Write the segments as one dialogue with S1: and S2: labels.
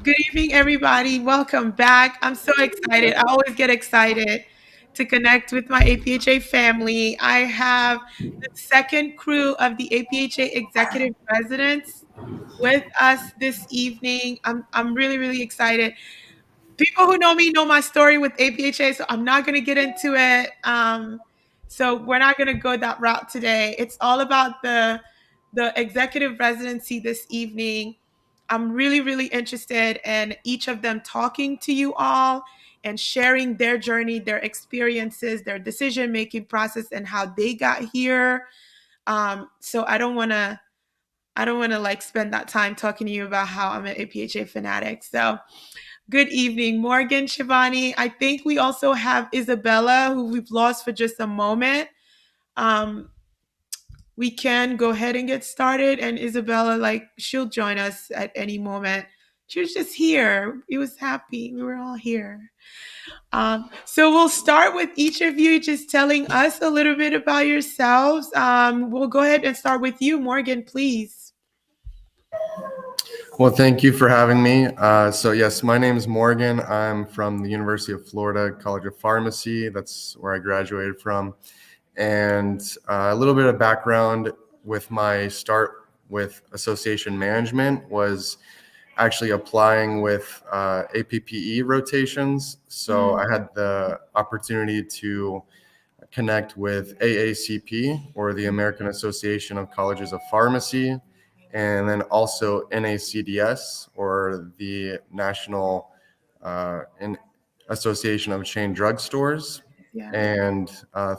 S1: Good evening, everybody. Welcome back. I'm so excited. I always get excited to connect with my APHA family. I have the second crew of the APHA executive residents with us this evening. I'm really, really excited. People who know me know my story with APHA, so I'm not going to get into it. So we're not going to go that route today. It's all about the executive residency this evening. I'm really, really interested in each of them talking to you all and sharing their journey, their experiences, their decision making process, and how they got here. So I don't want to like spend that time talking to you about how I'm an APHA fanatic. So good evening, Morgan, Shivani. I think we also have Isabella, who we've lost for just a moment. Um, we can go ahead and get started. And Isabella, like, she'll join us at any moment. She was just here. It was happy. We were all here. So we'll start with each of you just telling us a little bit about yourselves. We'll go ahead and start with you, Morgan, please.
S2: Well, thank you for having me. So yes, my name is Morgan. I'm from the University of Florida College of Pharmacy. That's where I graduated from. And a little bit of background with my start with association management was actually applying with APPE rotations. So I had the opportunity to connect with AACP, or the American Association of Colleges of Pharmacy, and then also NACDS, or the National Association of Chain Drug Stores.
S1: Yeah.
S2: And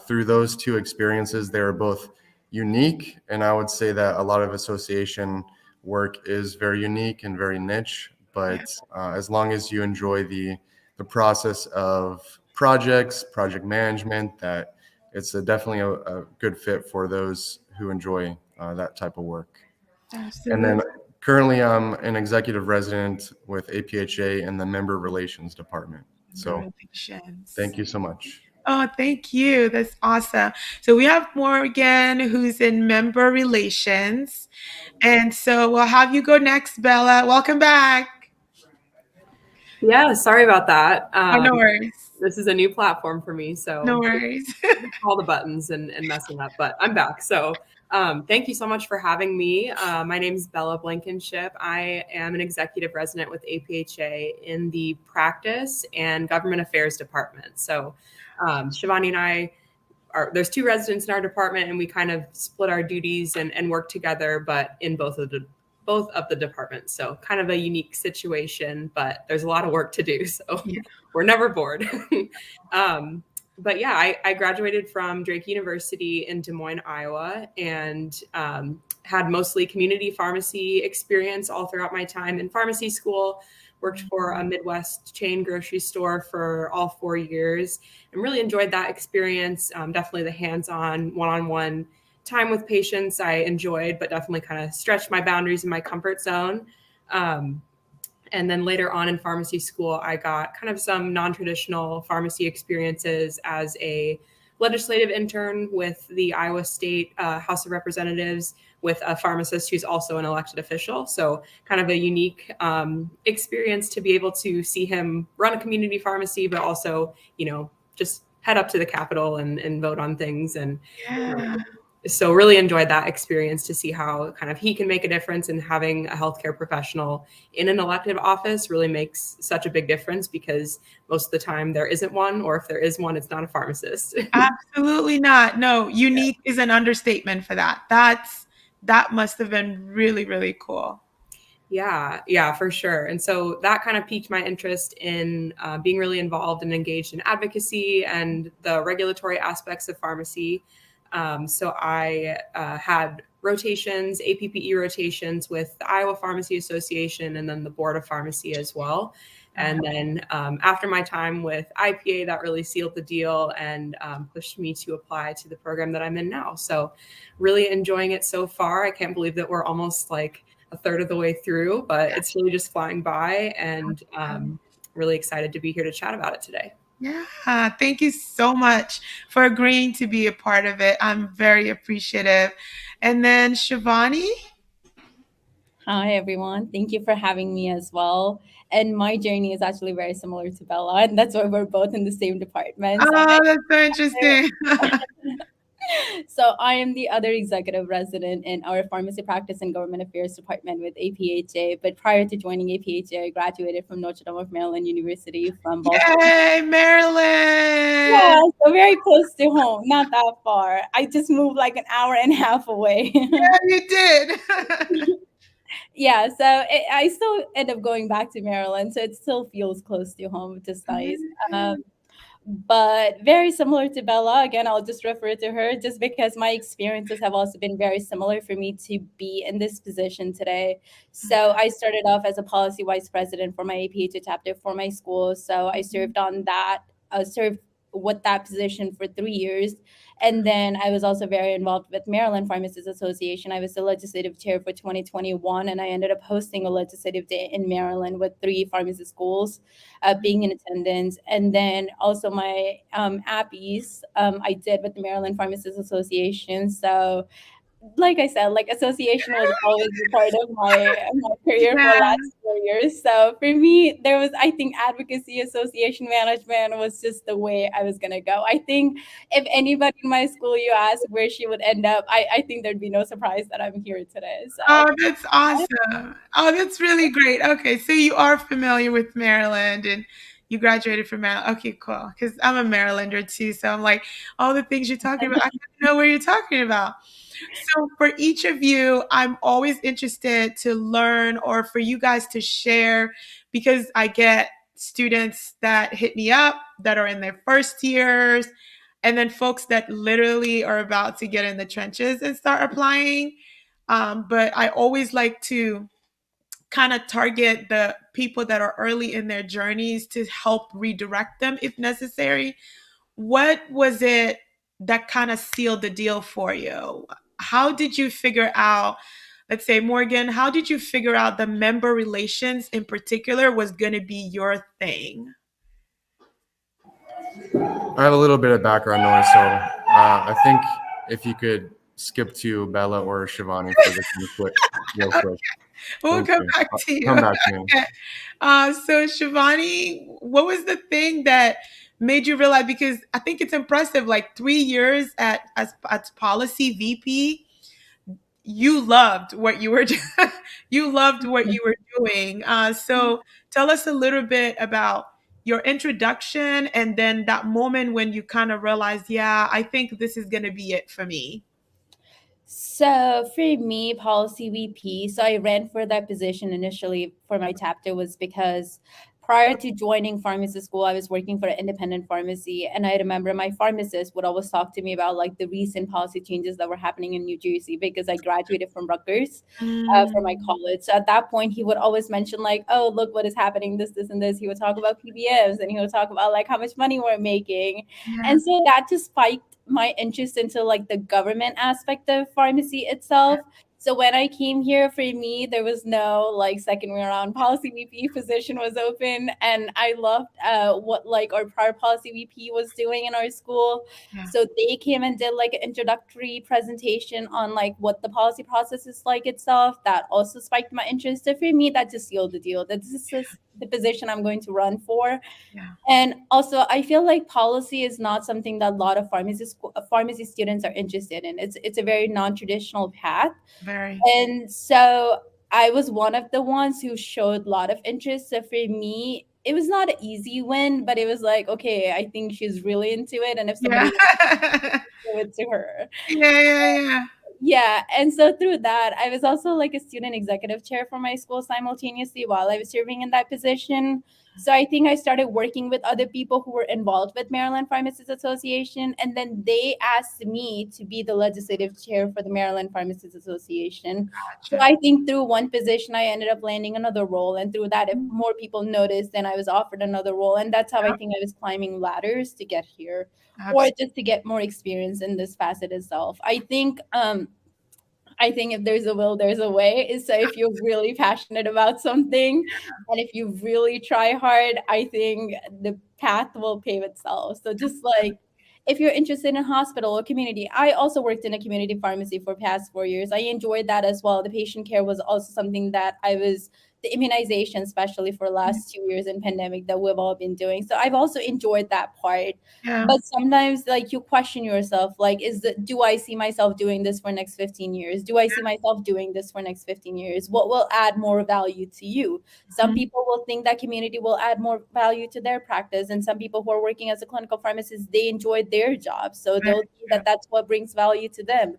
S2: through those two experiences, they were both unique. And I would say that a lot of association work is very unique and very niche. But as long as you enjoy the process of project management, that it's definitely a good fit for those who enjoy that type of work.
S1: Absolutely.
S2: And then currently I'm an executive resident with APHA in the member relations department. So thank you so much.
S1: Oh, thank you. That's awesome. So we have Morgan, who's in member relations. And so we'll have you go next, Bella. Welcome back.
S3: Yeah, sorry about that.
S1: No worries.
S3: This is a new platform for me, so
S1: No worries.
S3: all the buttons and messing up, but I'm back. So thank you so much for having me. My name is Bella Blankenship. I am an executive resident with APHA in the practice and government affairs department. So Shivani and I there's two residents in our department, and we kind of split our duties and work together, but in both of the departments. So kind of a unique situation, but there's a lot of work to do. So we're never bored. But yeah, I graduated from Drake University in Des Moines, Iowa, and had mostly community pharmacy experience all throughout my time in pharmacy school. Worked for a Midwest chain grocery store for all 4 years and really enjoyed that experience. Definitely the hands-on, one-on-one time with patients I enjoyed, but definitely kind of stretched my boundaries in my comfort zone. And then later on in pharmacy school, I got kind of some non-traditional pharmacy experiences as a legislative intern with the Iowa State House of Representatives, with a pharmacist who's also an elected official. So kind of a unique experience to be able to see him run a community pharmacy, but also, just head up to the Capitol and vote on things. And so really enjoyed that experience to see how kind of he can make a difference, and having a healthcare professional in an elective office really makes such a big difference, because most of the time there isn't one, or if there is one, it's not a pharmacist.
S1: Absolutely not. No, unique is an understatement for that. That must have been really, really cool.
S3: Yeah, for sure. And so that kind of piqued my interest in being really involved and engaged in advocacy and the regulatory aspects of pharmacy. So I had rotations, APPE rotations with the Iowa Pharmacy Association, and then the Board of Pharmacy as well. And then after my time with IPA, that really sealed the deal and pushed me to apply to the program that I'm in now. So really enjoying it so far. I can't believe that we're almost like a third of the way through, but it's really just flying by, and really excited to be here to chat about it today.
S1: Yeah, thank you so much for agreeing to be a part of it. I'm very appreciative. And then Shivani?
S4: Hi, everyone. Thank you for having me as well. And my journey is actually very similar to Bella, and that's why we're both in the same department.
S1: Oh, that's so interesting.
S4: So I am the other executive resident in our pharmacy practice and government affairs department with APHA. But prior to joining APHA, I graduated from Notre Dame of Maryland University from Baltimore.
S1: Yay,
S4: Yeah,
S1: Maryland.
S4: so very close to home, not that far. I just moved like an hour and a half away.
S1: Yeah, you did.
S4: Yeah, so I still end up going back to Maryland, so it still feels close to home, which is nice.
S1: Yeah.
S4: But very similar to Bella. Again, I'll just refer to her just because my experiences have also been very similar for me to be in this position today. So I started off as a policy vice president for my APHA chapter for my school. So I served on that, served with that position for 3 years. And then I was also very involved with Maryland Pharmacists Association. I was the legislative chair for 2021, and I ended up hosting a legislative day in Maryland with three pharmacy schools being in attendance. And then also my APhAs I did with the Maryland Pharmacists Association. So like I said, like association was always a part of my career for the
S1: Yeah.
S4: last 4 years. So for me, there was I think advocacy, association management was just the way I was gonna go. I think if anybody in my school you ask where she would end up, I think there'd be no surprise that I'm here today. So
S1: Oh, that's awesome. Oh, that's really great. Okay, so you are familiar with Maryland and you graduated from Maryland. Okay, cool. Because I'm a Marylander too. So I'm like, all the things you're talking about, I don't know what you're talking about. So for each of you, I'm always interested to learn or for you guys to share because I get students that hit me up that are in their first years and then folks that literally are about to get in the trenches and start applying. But I always like to kind of target the people that are early in their journeys to help redirect them if necessary. What was it that kind of sealed the deal for you? How did you figure out, let's say, Morgan, how did you figure out the member relations in particular was going to be your thing?
S2: I have a little bit of background noise, so I think if you could skip to Bella or Shivani for this real
S1: Okay,
S2: quick.
S1: we'll
S2: Thank
S1: come
S2: you.
S1: back to you.
S2: Come back to me.
S1: Okay. So, Shivani, what was the thing that made you realize? Because I think it's impressive, like 3 years at policy VP, you loved what you were you loved what you were doing. So tell us a little bit about your introduction and then that moment when you kind of realized, yeah, I think this is going to be it for me.
S4: So for me, policy VP, so I ran for that position initially for my chapter was because prior to joining pharmacy school, I was working for an independent pharmacy. And I remember my pharmacist would always talk to me about like the recent policy changes that were happening in New Jersey because I graduated from Rutgers for my
S1: Mm,
S4: college. So at that point, he would always mention like, oh, look what is happening, this, and this. He would talk about PBMs and he would talk about like how much money we're making.
S1: yeah,
S4: And so that just spiked my interest into like the government aspect of pharmacy itself. So when I came here, for me, there was no like second way around. Policy VP position was open, and I loved what like our prior policy VP was doing in our school.
S1: yeah,
S4: So they came and did like an introductory presentation on like what the policy process is like itself. That also spiked my interest. So for me, that just sealed the deal. That this is the position I'm going to run for.
S1: yeah,
S4: And also, I feel like policy is not something that a lot of pharmacy students are interested in. It's a very non-traditional path,
S1: very.
S4: and so I was one of the ones who showed a lot of interest. So for me, it was not an easy win, but it was like, okay, I think she's really into it, and if
S1: Yeah.
S4: somebody wants to give it to her.
S1: Yeah, yeah, yeah.
S4: Yeah, and so through that, I was also like a student executive chair for my school simultaneously while I was serving in that position. So I think I started working with other people who were involved with Maryland Pharmacists Association, and then they asked me to be the legislative chair for the Maryland Pharmacists Association. So
S1: Gotcha.
S4: I think through one position, I ended up landing another role, and through that, if more people noticed, then I was offered another role, and that's how I
S1: Yep,
S4: think I was climbing ladders to get here or
S1: absolutely.
S4: just to get more experience in this facet itself. I think if there's a will, there's a way. So if you're really passionate about something and if you really try hard, I think the path will pave itself. So just like if you're interested in hospital or community, I also worked in a community pharmacy for past 4 years. I enjoyed that as well. The patient care was also something that the immunization, especially for last 2 years in pandemic that we've all been doing. So I've also enjoyed that part.
S1: Yeah.
S4: But sometimes like you question yourself, like, do I see myself doing this for next 15 years? Do I see myself doing this for next 15 years? What will add more value to you? Some people will think that community will add more value to their practice. And some people who are working as a clinical pharmacist, they enjoy their job. So they'll think that that's what brings value to them.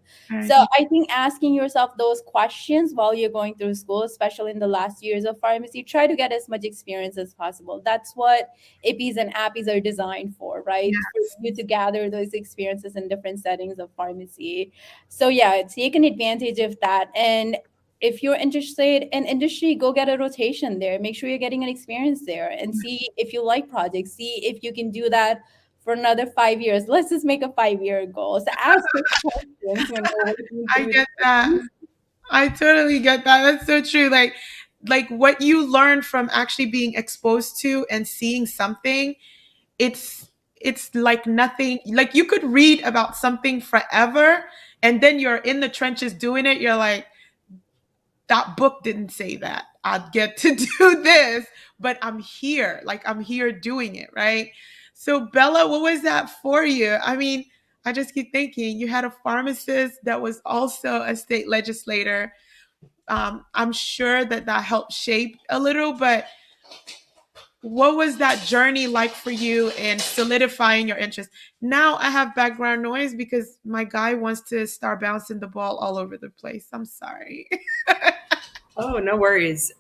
S4: So I think asking yourself those questions while you're going through school, especially in the last years of pharmacy, try to get as much experience as possible. That's what APs and APIs are designed for, right? For you to gather those experiences in different settings of pharmacy. So yeah, take an advantage of that. And if you're interested in industry, go get a rotation there. Make sure you're getting an experience there and see if you like projects. See if you can do that for another 5 years. Let's just make a 5-year goal. So ask those questions when you're working
S1: I
S4: through
S1: get that. I totally get that. That's so true. Like what you learn from actually being exposed to and seeing something, it's like nothing. Like you could read about something forever, and then you're in the trenches doing it. You're like, that book didn't say that. I'd get to do this, but I'm here. Like I'm here doing it, right? So Bella, what was that for you? I mean, I just keep thinking you had a pharmacist that was also a state legislator. I'm sure that helped shape a little, but what was that journey like for you in solidifying your interest? Now I have background noise because my guy wants to start bouncing the ball all over the place. I'm sorry.
S3: Oh, no worries.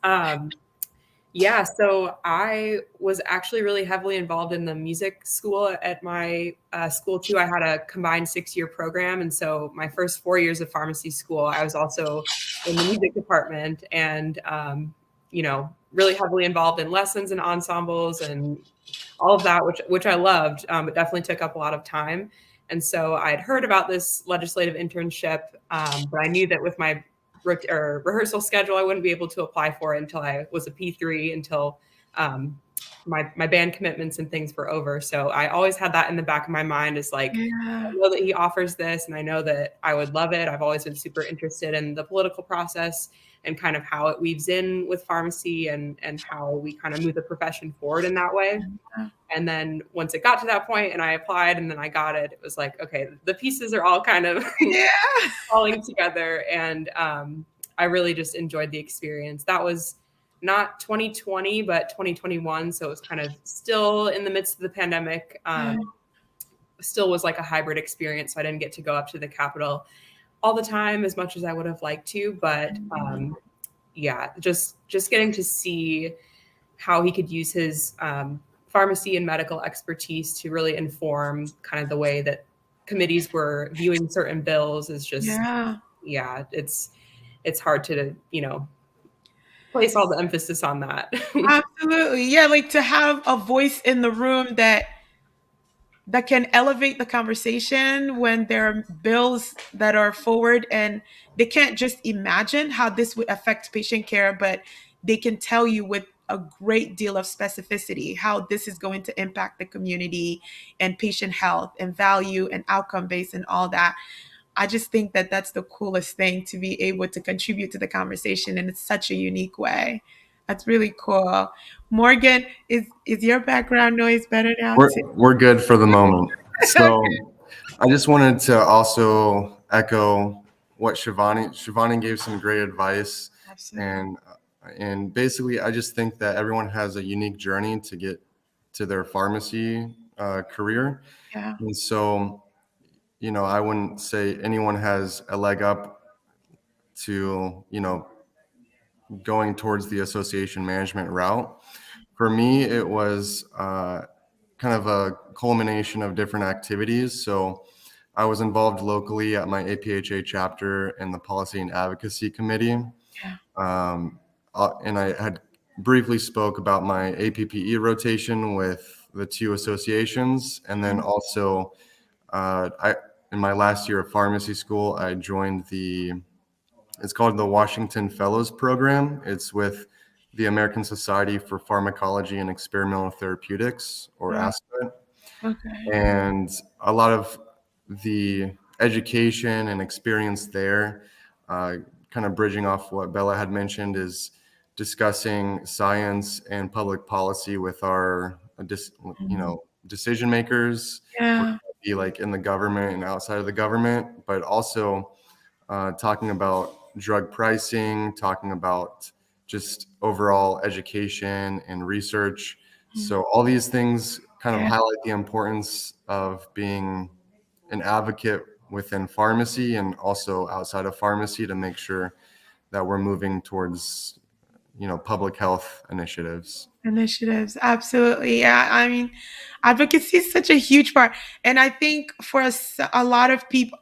S3: Yeah, so I was actually really heavily involved in the music school at my school too. I had a combined 6-year program. And so my first 4 years of pharmacy school, I was also in the music department and, really heavily involved in lessons and ensembles and all of that, which I loved, but definitely took up a lot of time. And so I'd heard about this legislative internship, but I knew that with my rehearsal schedule, I wouldn't be able to apply for it until I was a P3, until my band commitments and things were over. So I always had that in the back of my mind is like, I know that he offers this and I know that I would love it. I've always been super interested in the political process and kind of how it weaves in with pharmacy and how we kind of move the profession forward in that way. And then once it got to that point and I applied and then I got it, it was like, okay, the pieces are all kind of falling together. And I really just enjoyed the experience. That was not 2020, but 2021. So it was kind of still in the midst of the pandemic. Still was like a hybrid experience. So I didn't get to go up to the Capitol all the time as much as I would have liked to. But just getting to see how he could use his pharmacy and medical expertise to really inform kind of the way that committees were viewing certain bills is just, it's hard to, place all the emphasis on that.
S1: Absolutely. Yeah. Like to have a voice in the room that can elevate the conversation when there are bills that are forward and they can't just imagine how this would affect patient care, but they can tell you with a great deal of specificity how this is going to impact the community and patient health and value and outcome based and all that. I just think that that's the coolest thing, to be able to contribute to the conversation in such a unique way. That's really cool. Morgan, is your background noise better now too?
S2: We're good for the moment. So I just wanted to also echo what Shivani gave some great advice.
S1: Absolutely.
S2: And basically, I just think that everyone has a unique journey to get to their pharmacy career.
S1: Yeah.
S2: And so, I wouldn't say anyone has a leg up to, going towards the association management route. For me, it was kind of a culmination of different activities. So I was involved locally at my APhA chapter in the Policy and Advocacy Committee. And I had briefly spoke about my APPE rotation with the two associations. And then also in my last year of pharmacy school, I joined it's called the Washington Fellows Program. It's with the American Society for Pharmacology and Experimental Therapeutics, or ASPA.
S1: Okay.
S2: And a lot of the education and experience there, kind of bridging off what Bella had mentioned, is discussing science and public policy with our, decision makers, whether
S1: Yeah.
S2: it be like in the government and outside of the government, but also talking about drug pricing, talking about just overall education and research. So all these things kind of
S1: Yeah.
S2: highlight the importance of being an advocate within pharmacy and also outside of pharmacy to make sure that we're moving towards, public health initiatives.
S1: Initiatives. Absolutely. Yeah. I mean, advocacy is such a huge part. And I think for a lot of people,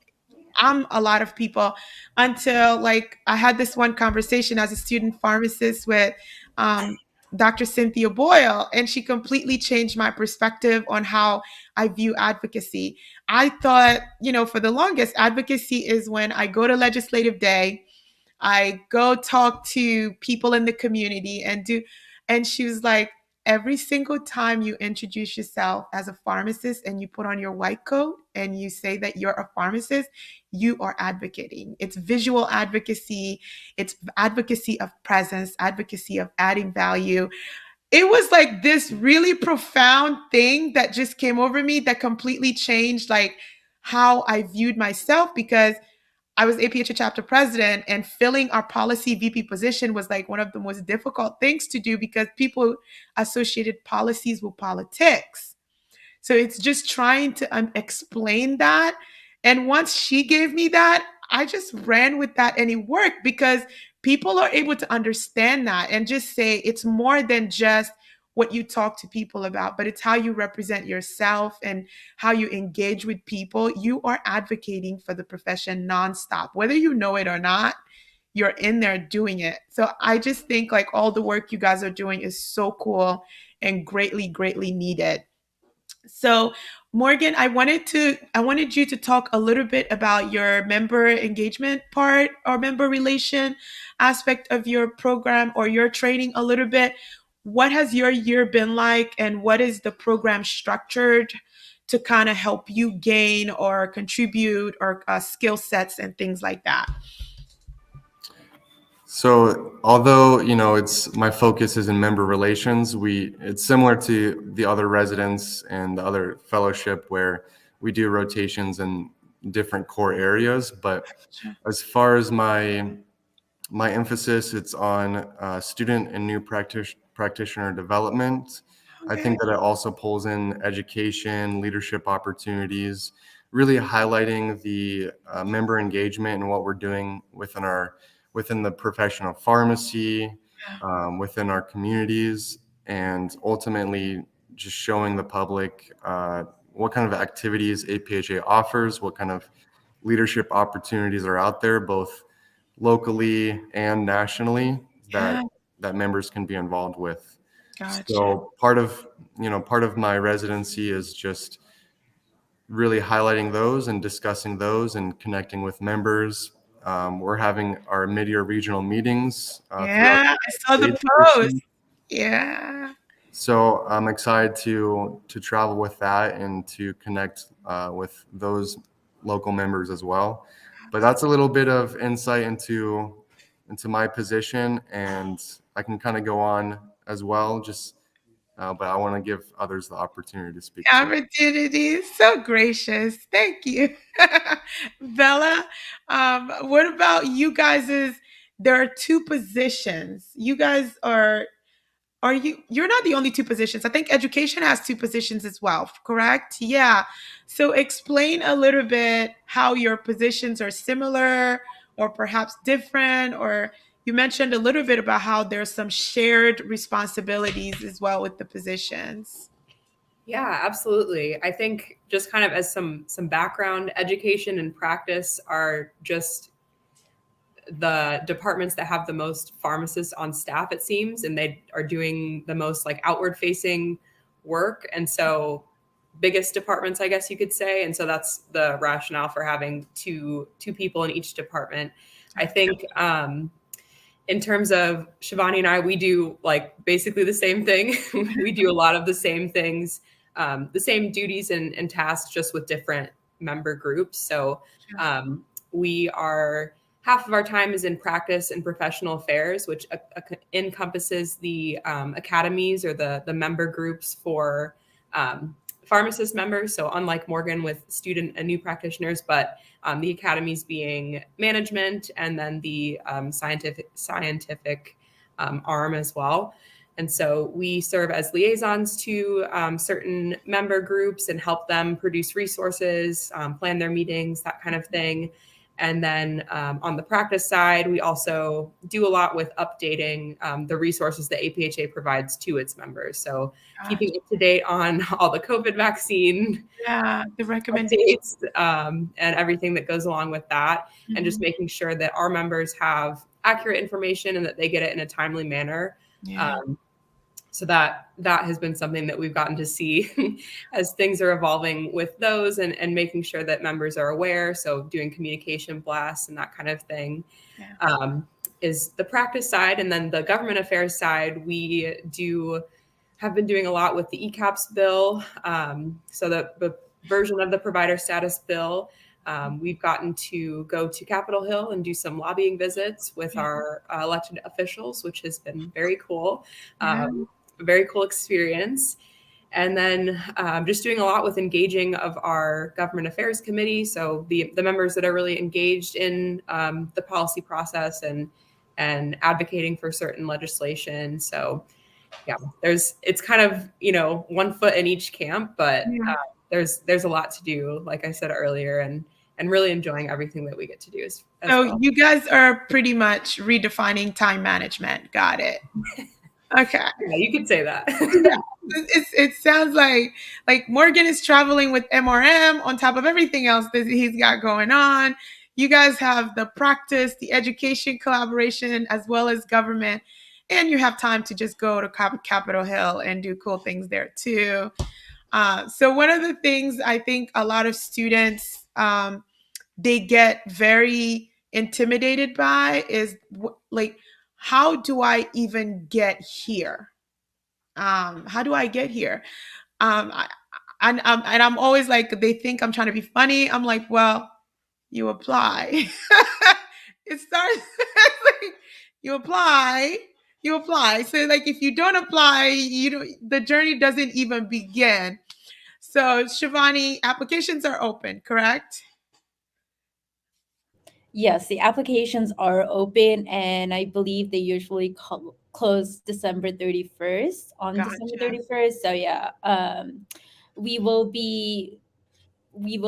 S1: I'm a lot of people until like I had this one conversation as a student pharmacist with um, Dr. Cynthia Boyle, and she completely changed my perspective on how I view advocacy. I thought, for the longest, advocacy is when I go to legislative day, I go talk to people in the community and she was like, every single time you introduce yourself as a pharmacist and you put on your white coat and you say that you're a pharmacist, you are advocating. It's visual advocacy, it's advocacy of presence, advocacy of adding value. It was like this really profound thing that just came over me that completely changed like how I viewed myself because I was APHA chapter president, and filling our policy VP position was like one of the most difficult things to do because people associated policies with politics. So it's just trying to explain that. And once she gave me that, I just ran with that and it worked because people are able to understand that and just say it's more than just what you talk to people about, but it's how you represent yourself and how you engage with people. You are advocating for the profession nonstop, whether you know it or not. You're in there doing it. So I just think like all the work you guys are doing is so cool and greatly, greatly needed. So, Morgan, I wanted you to talk a little bit about your member engagement part or member relation aspect of your program or your training a little bit. What has your year been like and what is the program structured to kind of help you gain or contribute or skill sets and things like that?
S2: So although, it's my focus is in member relations, it's similar to the other residents and the other fellowship where we do rotations in different core areas. But
S1: Sure.
S2: as far as my emphasis, it's on student and new practitioner development. I
S1: Okay.
S2: think that it also pulls in education, leadership opportunities, really highlighting the member engagement and what we're doing within the profession of pharmacy,
S1: Yeah.
S2: within our communities, and ultimately just showing the public what kind of activities APHA offers, what kind of leadership opportunities are out there, both locally and nationally,
S1: Yeah.
S2: that members can be involved with.
S1: Gotcha.
S2: So part of my residency is just really highlighting those and discussing those and connecting with members. We're having our mid-year regional meetings throughout
S1: Yeah. I saw
S2: the
S1: the
S2: state this
S1: post.
S2: year.
S1: Yeah.
S2: So I'm excited to travel with that and to connect with those local members as well. But that's a little bit of insight into my position, and I can kind of go on as well. But I want to give others the opportunity to speak too.
S1: Opportunity. So gracious. Thank you. Bella, what about you guys' there are two positions. You guys are you're not the only two positions. I think education has two positions as well, correct? Yeah. So explain a little bit how your positions are similar or perhaps different, or you mentioned a little bit about how there's some shared responsibilities as well with the positions.
S3: Yeah, absolutely. I think just kind of as some background, education and practice are just the departments that have the most pharmacists on staff, it seems, and they are doing the most like outward facing work. And so biggest departments, I guess you could say. And so that's the rationale for having two people in each department. I think in terms of Shivani and I, we do like basically the same thing. We do a lot of the same things. the same duties and tasks, just with different member groups. So we are, half of our time is in practice and professional affairs, which encompasses the academies, or the member groups for pharmacist members. So unlike Morgan with student and new practitioners, but the academies being management, and then the scientific arm as well. And so we serve as liaisons to certain member groups and help them produce resources, plan their meetings, that kind of thing. And then on the practice side, we also do a lot with updating the resources that APHA provides to its members. So keeping up to date on all the COVID vaccine
S1: the recommendations,
S3: and everything that goes along with that, and just making sure that our members have accurate information and that they get it in a timely manner. So that has been something that we've gotten to see as things are evolving with those, and making sure that members are aware. So doing communication blasts and that kind of thing is the practice side. And then the government affairs side, we have been doing a lot with the ECAPS bill. So the version of the provider status bill, we've gotten to go to Capitol Hill and do some lobbying visits with our elected officials, which has been very cool. A very cool experience. And then just doing a lot with engaging of our government affairs committee. So the members that are really engaged in the policy process and advocating for certain legislation. So it's kind of, one foot in each camp, but there's a lot to do, like I said earlier, and really enjoying everything that we get to do as well.
S1: You guys are pretty much redefining time management. Got it. Okay.
S3: Yeah, you could say that.
S1: It sounds like Morgan is traveling with MRM on top of everything else that he's got going on. You guys have the practice, the education collaboration, as well as government, and you have time to just go to Capitol Hill and do cool things there too. So one of the things I think a lot of students, they get very intimidated by is how do I even get here? How do I get here? And I'm always like, they think I'm trying to be funny. I'm like, well, you apply. It starts like you apply. So if you don't apply, the journey doesn't even begin. So Shivani, applications are open, correct?
S4: Yes, the applications are open, and I believe they usually close December 31st on December 31st. So we will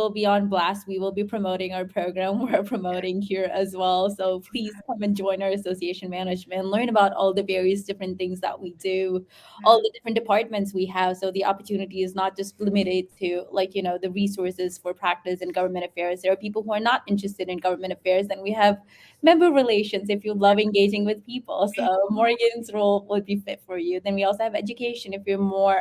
S4: be on blast. We will be promoting our program. We're promoting here as well. So please come and join our association management, learn about all the various different things that we do, all the different departments we have. So the opportunity is not just limited to the resources for practice and government affairs. There are people who are not interested in government affairs, and we have member relations if you love engaging with people. So Morgan's role would be fit for you. Then we also have education if you're more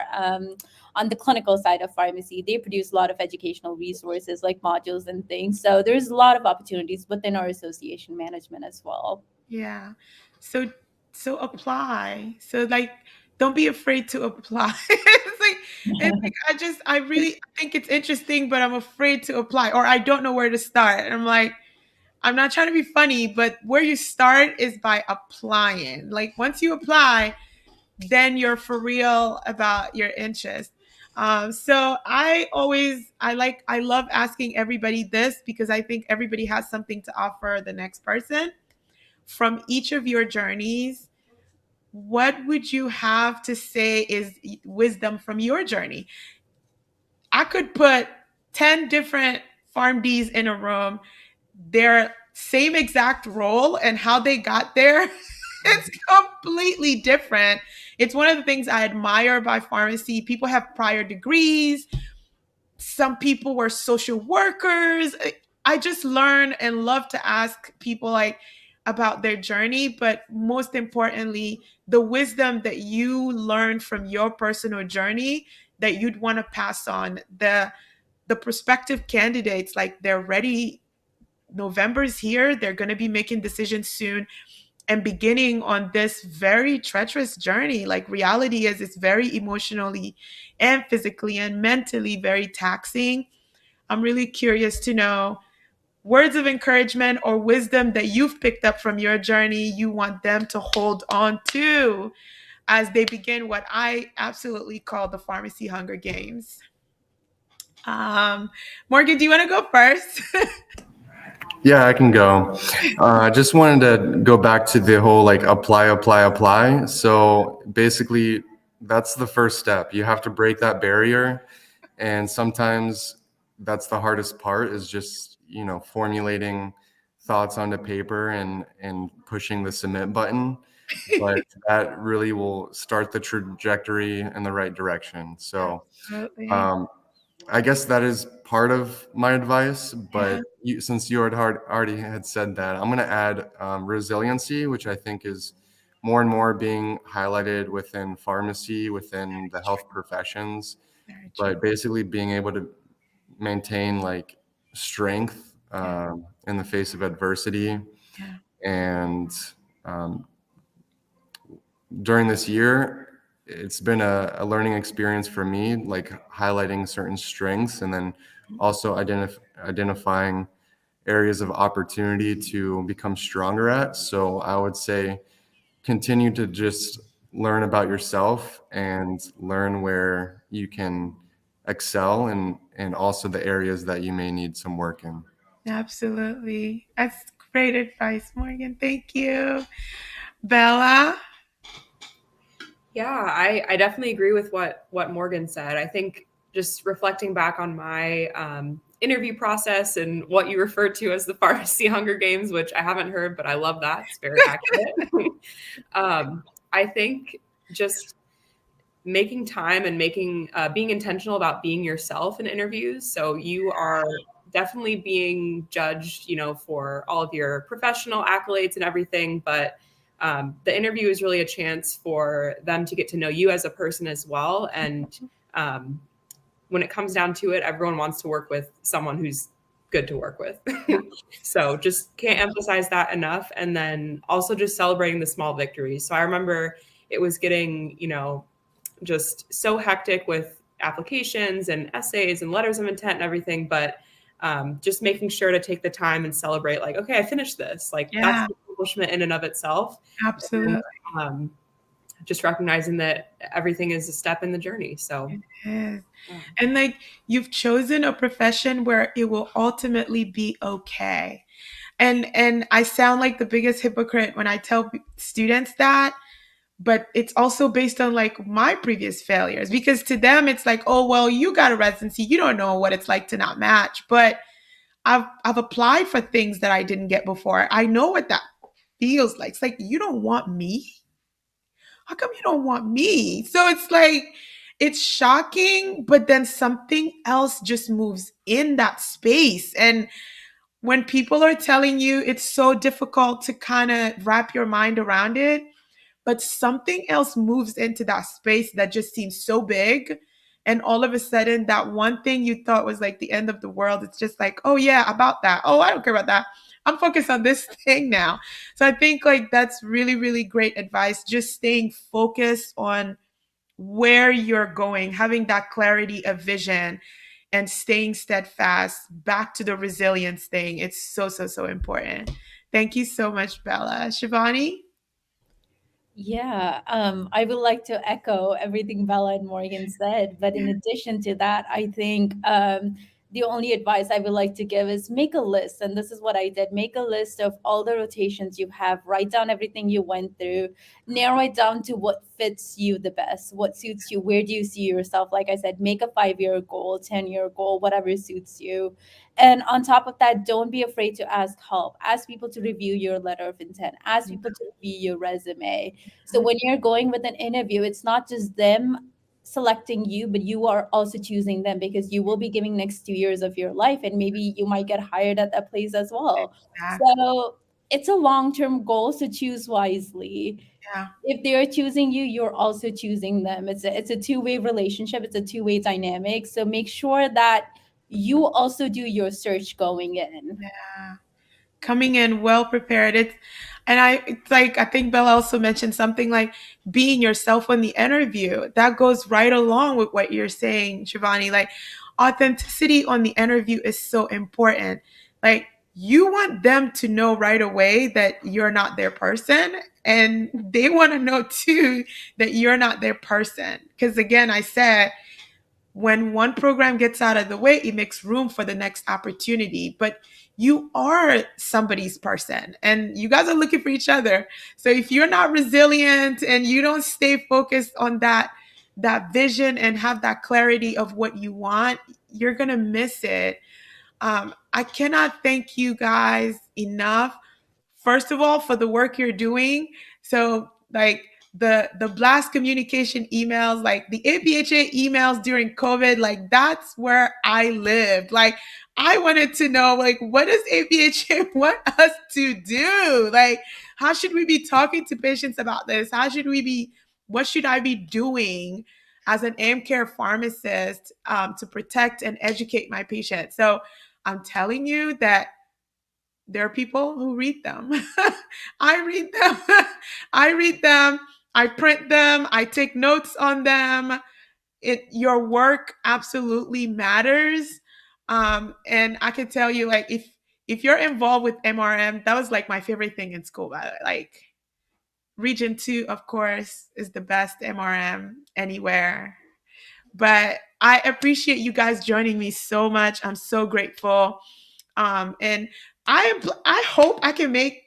S4: on the clinical side of pharmacy. They produce a lot of educational resources like modules and things. So there's a lot of opportunities within our association management as well.
S1: Yeah. So apply. So don't be afraid to apply. I really think it's interesting, but I'm afraid to apply, or I don't know where to start. And I'm like, I'm not trying to be funny, but where you start is by applying. Once you apply, then you're for real about your interest. So I love asking everybody this, because I think everybody has something to offer the next person. From each of your journeys, what would you have to say is wisdom from your journey? I could put 10 different PharmDs in a room, their same exact role and how they got there. It's completely different. It's one of the things I admire by pharmacy. People have prior degrees. Some people were social workers. I just learn and love to ask people about their journey, but most importantly, the wisdom that you learned from your personal journey that you'd want to pass on. The prospective candidates, they're ready. November's here. They're going to be making decisions soon. and beginning on this very treacherous journey. Like reality is, it's very emotionally and physically and mentally very taxing. I'm really curious to know words of encouragement or wisdom that you've picked up from your journey you want them to hold on to as they begin what I absolutely call the pharmacy Hunger Games. Um, Morgan, do you want to go first?
S2: Yeah, I can go. I just wanted to go back to the whole like apply, apply, apply. So basically, that's the first step. You have to break that barrier. And sometimes that's the hardest part is just, formulating thoughts onto paper and pushing the submit button. But that really will start the trajectory in the right direction. So,
S1: Absolutely.
S2: um, I guess that is part of my advice, but
S1: Yeah.
S2: since you already had said that, I'm going to add resiliency, which I think is more and more being highlighted within pharmacy, within the health professions,
S1: Very true.
S2: but basically being able to maintain like strength
S1: Yeah.
S2: in the face of adversity.
S1: Yeah.
S2: And um, during this year, it's been a learning experience for me, like highlighting certain strengths and then also identifying areas of opportunity to become stronger at. So I would say continue to just learn about yourself and learn where you can excel and also the areas that you may need some work in.
S1: Absolutely. That's great advice, Morgan. Thank you. Bella?
S3: Yeah, I definitely agree with what Morgan said. I think just reflecting back on my interview process and what you referred to as the pharmacy Hunger Games, which I haven't heard, but I love that. It's very accurate. I think just making time and making being intentional about being yourself in interviews. So you are definitely being judged, for all of your professional accolades and everything, but the interview is really a chance for them to get to know you as a person as well. And when it comes down to it, everyone wants to work with someone who's good to work with. So just can't emphasize that enough. And then also just celebrating the small victories. So I remember it was getting, just so hectic with applications and essays and letters of intent and everything, but just making sure to take the time and celebrate, like, okay, I finished this. Like that's
S1: Yeah,
S3: an accomplishment in and of itself.
S1: absolutely.
S3: And just recognizing that everything is a step in the journey. So,
S1: Yes.
S3: yeah.
S1: And like you've chosen a profession where it will ultimately be okay. And I sound like the biggest hypocrite when I tell students that, but it's also based on like my previous failures because to them it's like, oh well, you got a residency, you don't know what it's like to not match. But I've applied for things that I didn't get before. I know what that feels like. It's like you don't want me. How come you don't want me? So it's like it's shocking, but then something else just moves in that space. And when people are telling you it's so difficult to kind of wrap your mind around it, but something else moves into that space that just seems so big. And all of a sudden, that one thing you thought was like the end of the world, it's just like, oh, yeah, about that. Oh, I don't care about that. I'm focused on this thing now. So I think like that's really, really great advice. Just staying focused on where you're going, having that clarity of vision and staying steadfast back to the resilience thing. It's so, so, so important. Thank you so much, Bella. Shivani?
S4: Yeah, I would like to echo everything Bella and Morgan said. But in addition to that, I think the only advice I would like to give is make a list. And this is what I did: make a list of all the rotations you have, write down everything you went through, narrow it down to what fits you the best, what suits you, where do you see yourself. Like I said, make a 5-year goal, 10-year goal, whatever suits you. And on top of that, don't be afraid to ask help. Ask people to review your letter of intent, ask people to review your resume. So when you're going with an interview, it's not just them selecting you, but you are also choosing them because you will be giving next 2 years of your life, and maybe you might get hired at that place as well.
S1: Exactly.
S4: So it's a long-term goal, so choose wisely.
S1: Yeah.
S4: If they're choosing you, you're also choosing them. It's a two-way relationship, it's a two-way dynamic. So make sure that you also do your search going in.
S1: Yeah. coming in well prepared. It's like, I think Bella also mentioned something like being yourself on the interview. That goes right along with what you're saying, Shivani. Like, authenticity on the interview is so important. Like, you want them to know right away that you're not their person, and they want to know too that you're not their person. Because again, I said, when one program gets out of the way, it makes room for the next opportunity. But you are somebody's person and you guys are looking for each other. So if you're not resilient and you don't stay focused on that vision and have that clarity of what you want, you're going to miss it. I cannot thank you guys enough, first of all, for the work you're doing. So like the blast communication emails, like the APHA emails during COVID, like that's where I lived. Like, I wanted to know, like, what does APHA want us to do? Like, how should we be talking to patients about this? What should I be doing as an AmCare pharmacist to protect and educate my patients? So I'm telling you that there are people who read them. I read them. I read them. I print them. I take notes on them. Your work absolutely matters. And I can tell you, like, if you're involved with MRM, that was like my favorite thing in school. By the way, like, Region 2, of course, is the best MRM anywhere. But I appreciate you guys joining me so much. I'm so grateful. And I hope I can make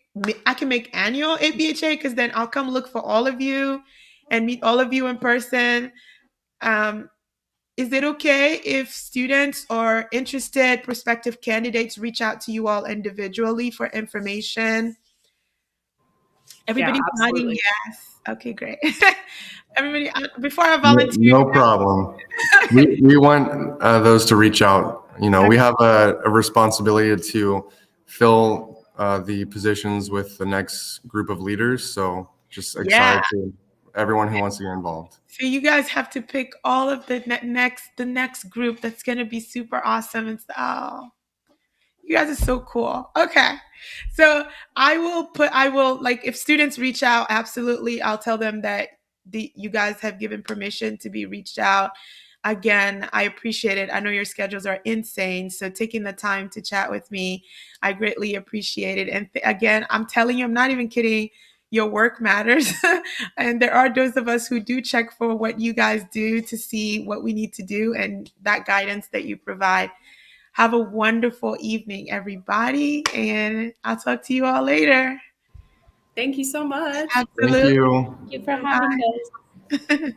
S1: annual APHA, because then I'll come look for all of you and meet all of you in person. Is it okay if students or interested prospective candidates reach out to you all individually for information? Everybody's nodding yes. Okay, great. Everybody, before I volunteer.
S2: No problem. we want those to reach out. You know, we have a responsibility to fill the positions with the next group of leaders. So just excited to everyone who wants to get involved.
S1: So you guys have to pick all of the next group that's going to be super awesome. And oh, you guys are so cool. Okay. So I will like, if students reach out, absolutely, I'll tell them that you guys have given permission to be reached out. Again, I appreciate it. I know your schedules are insane. So taking the time to chat with me, I greatly appreciate it. And again, I'm telling you, I'm not even kidding. Your work matters. And there are those of us who do check for what you guys do to see what we need to do and that guidance that you provide. Have a wonderful evening, everybody. And I'll talk to you all later.
S3: Thank you so much.
S1: Absolutely.
S2: Thank you.
S4: Thank you for having us.